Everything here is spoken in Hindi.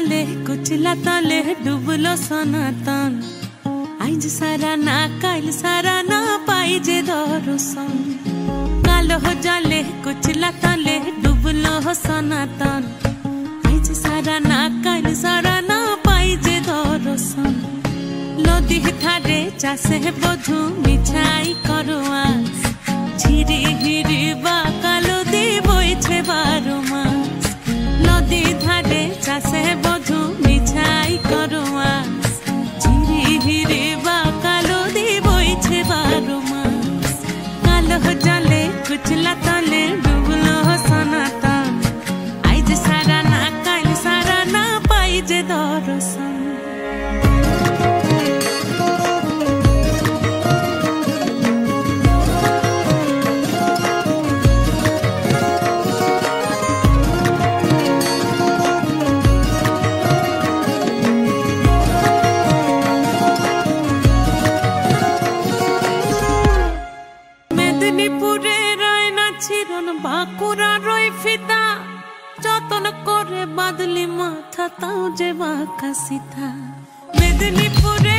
जाले कुचला ताले डुबलो सनातन आइज सारा ना काल सारा ना पाई जे दर्शन कालो हो जाले कुचला ताले डुबलो सनातन आइज सारा ना काल सारा ना पाई जे दर्शन लदी थारे चासे बधु मिठाई करवा झिरी हिरी बा कालो दी बइछे बारो मास लदी धारे चासे बधु मिठाई करवा झिरी हिरी बा कालो दी बइछे बारो मास कालो जाले कुचला तले डुबलो सनातन आइज सारा ना काल सारा ना पाई जे दर्शन बाकुरा रोई फिता जतन करे बादली माथा ताऊ जे बाका सीता मेदिनीपुरे